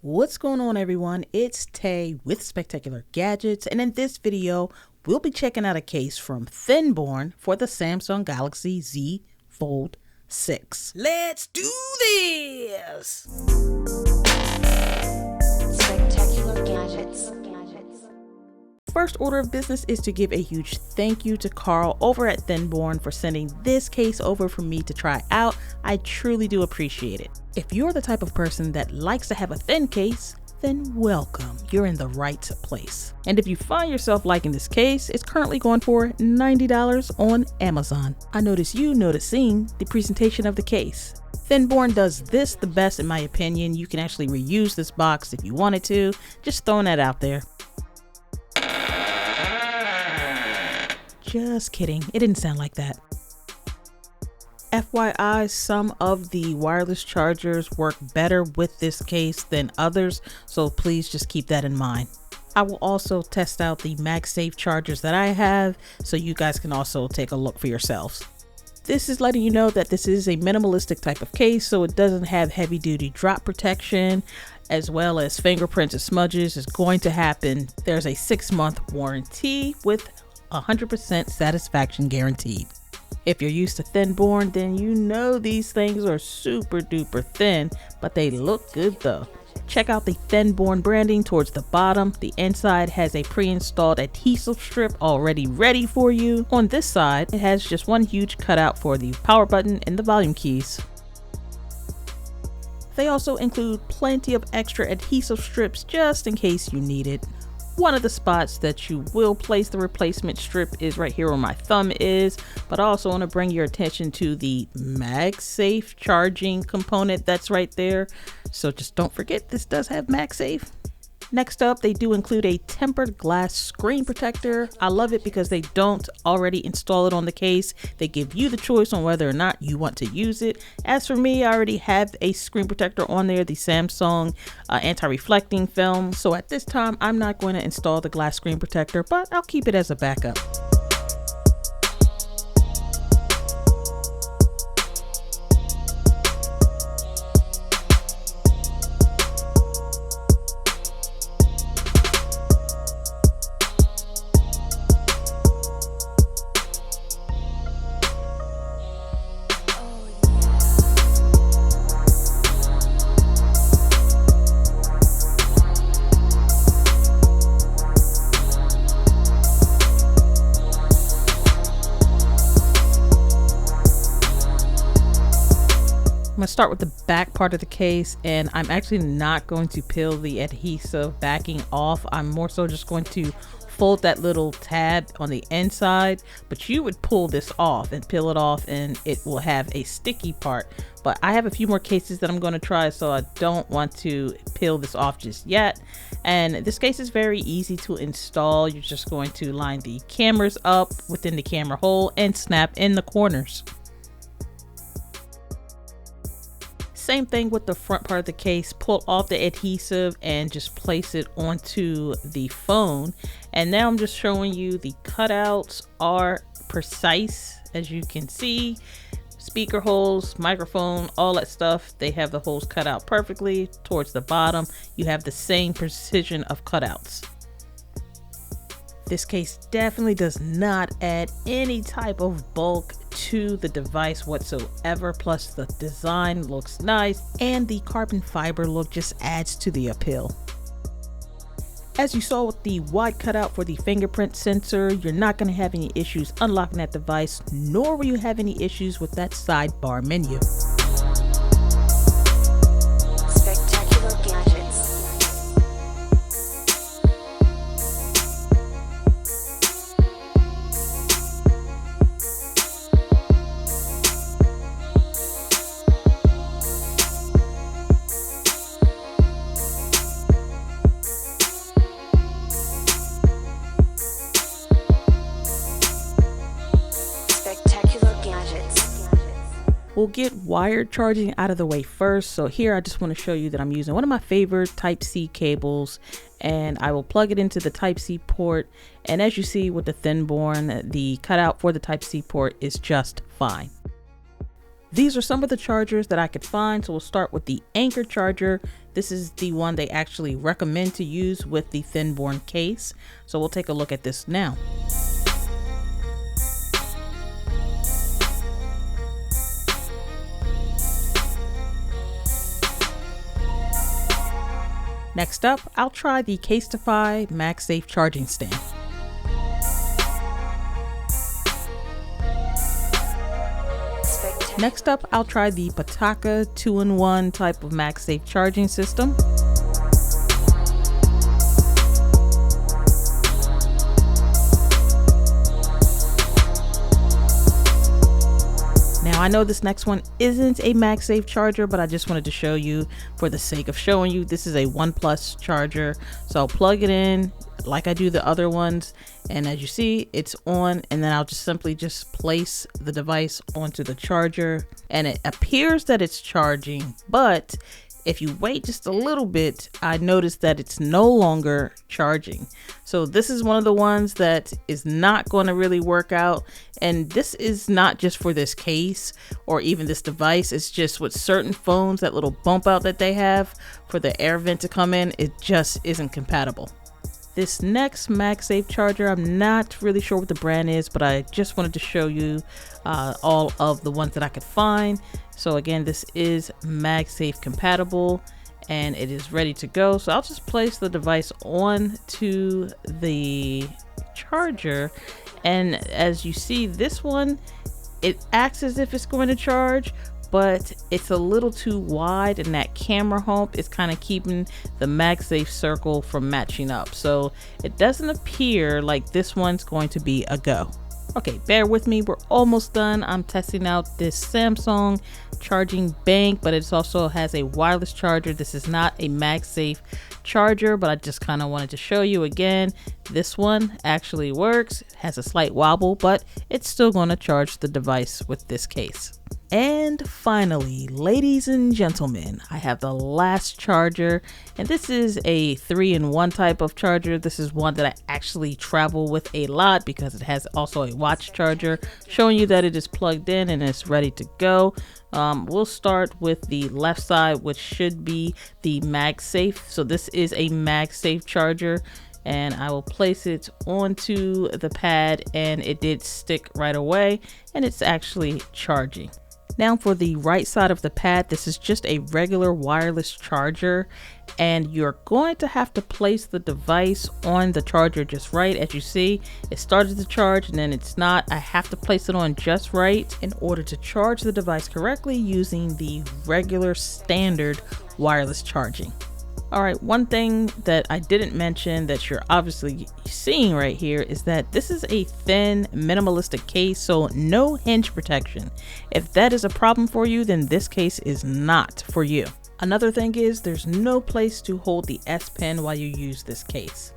What's going on, everyone? It's Tay with Spectacular Gadgets, and in this video we'll be checking out a case from ThinBorne for the Samsung Galaxy Z Fold 6. Let's do this! Spectacular Gadgets. First order of business is to give a huge thank you to Carl over at ThinBorne for sending this case over for me to try out. I truly do appreciate it. If you're the type of person that likes to have a thin case, then welcome, you're in the right place. And if you find yourself liking this case, it's currently going for $90 on Amazon. I noticed you noticing the presentation of the case. ThinBorne does this the best in my opinion. You can actually reuse this box if you wanted to. Just throwing that out there. Just kidding, it didn't sound like that. FYI, some of the wireless chargers work better with this case than others, so please just keep that in mind. I will also test out the MagSafe chargers that I have, so you guys can also take a look for yourselves. This is letting you know that this is a minimalistic type of case, so it doesn't have heavy duty drop protection, as well as fingerprints and smudges is going to happen. There's a 6-month warranty with 100% satisfaction guaranteed. If you're used to ThinBorne, then you know these things are super duper thin, but they look good though. Check out the ThinBorne branding towards the bottom. The inside has a pre-installed adhesive strip already ready for you. On this side, it has just one huge cutout for the power button and the volume keys. They also include plenty of extra adhesive strips just in case you need it. One of the spots that you will place the replacement strip is right here where my thumb is, but I also want to bring your attention to the MagSafe charging component that's right there. So just don't forget, this does have MagSafe. Next up, they do include a tempered glass screen protector. I love it because they don't already install it on the case. They give you the choice on whether or not you want to use it. As for me, I already have a screen protector on there, the Samsung anti-reflecting film. So at this time, I'm not going to install the glass screen protector, but I'll keep it as a backup. I'm going to start with the back part of the case, and I'm actually not going to peel the adhesive backing off. I'm more so just going to fold that little tab on the inside, but you would pull this off and peel it off and it will have a sticky part. But I have a few more cases that I'm going to try, so I don't want to peel this off just yet. And this case is very easy to install. You're just going to line the cameras up within the camera hole and snap in the corners. Same thing with the front part of the case. Pull off the adhesive and just place it onto the phone. And now I'm just showing you the cutouts are precise, as you can see. Speaker holes, microphone, all that stuff, they have the holes cut out perfectly. Towards the bottom, you have the same precision of cutouts. This case definitely does not add any type of bulk to the device whatsoever, plus the design looks nice and the carbon fiber look just adds to the appeal. As you saw with the wide cutout for the fingerprint sensor, you're not going to have any issues unlocking that device, nor will you have any issues with that sidebar menu. We'll get wired charging out of the way first. So here I just want to show you that I'm using one of my favorite Type-C cables, and I will plug it into the Type-C port. And as you see with the ThinBorne, the cutout for the Type-C port is just fine. These are some of the chargers that I could find. So we'll start with the Anchor charger. This is the one they actually recommend to use with the ThinBorne case. So we'll take a look at this now. Next up, I'll try the Casetify MagSafe charging stand. Next up, I'll try the Pataka 2-in-1 type of MagSafe charging system. Now I know this next one isn't a MagSafe charger, but I just wanted to show you for the sake of showing you. This is a OnePlus charger. So I'll plug it in like I do the other ones, and as you see, it's on, and then I'll just simply place the device onto the charger, and it appears that it's charging, but if you wait just a little bit, I noticed that it's no longer charging. So this is one of the ones that is not going to really work out. And this is not just for this case or even this device. It's just with certain phones, that little bump out that they have for the air vent to come in, it just isn't compatible. This next MagSafe charger, I'm not really sure what the brand is, but I just wanted to show you all of the ones that I could find. So again, this is MagSafe compatible and it is ready to go. So I'll just place the device onto the charger, and as you see, this one, it acts as if it's going to charge, but it's a little too wide, and that camera hump is kind of keeping the MagSafe circle from matching up. So it doesn't appear like this one's going to be a go. Okay, bear with me, we're almost done. I'm testing out this Samsung charging bank, but it also has a wireless charger. This is not a MagSafe charger, but I just kind of wanted to show you again. This one actually works. It has a slight wobble, but it's still going to charge the device with this case. And finally, ladies and gentlemen, I have the last charger, and this is a 3-in-1 type of charger. This is one that I actually travel with a lot because it has also a watch charger, showing you that it is plugged in and it's ready to go. We'll start with the left side, which should be the MagSafe. So this is a MagSafe charger, and I will place it onto the pad, and it did stick right away, and it's actually charging. Now for the right side of the pad, this is just a regular wireless charger, and you're going to have to place the device on the charger just right. As you see, it started to charge and then it's not. I have to place it on just right in order to charge the device correctly using the regular standard wireless charging. All right, one thing that I didn't mention that you're obviously seeing right here is that this is a thin, minimalistic case, so no hinge protection. If that is a problem for you, then this case is not for you. Another thing is there's no place to hold the S Pen while you use this case.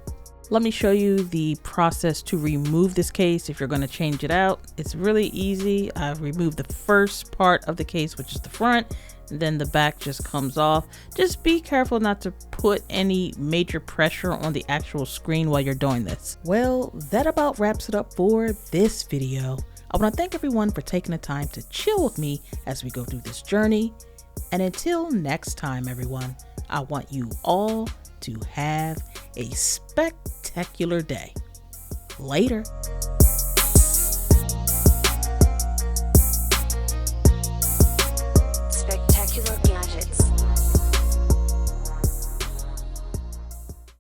Let me show you the process to remove this case if you're going to change it out. It's really easy. I've removed the first part of the case, which is the front, and then the back just comes off. Just be careful not to put any major pressure on the actual screen while you're doing this. Well, that about wraps it up for this video. I want to thank everyone for taking the time to chill with me as we go through this journey. And until next time, everyone, I want you all to have a spectacular day. Later.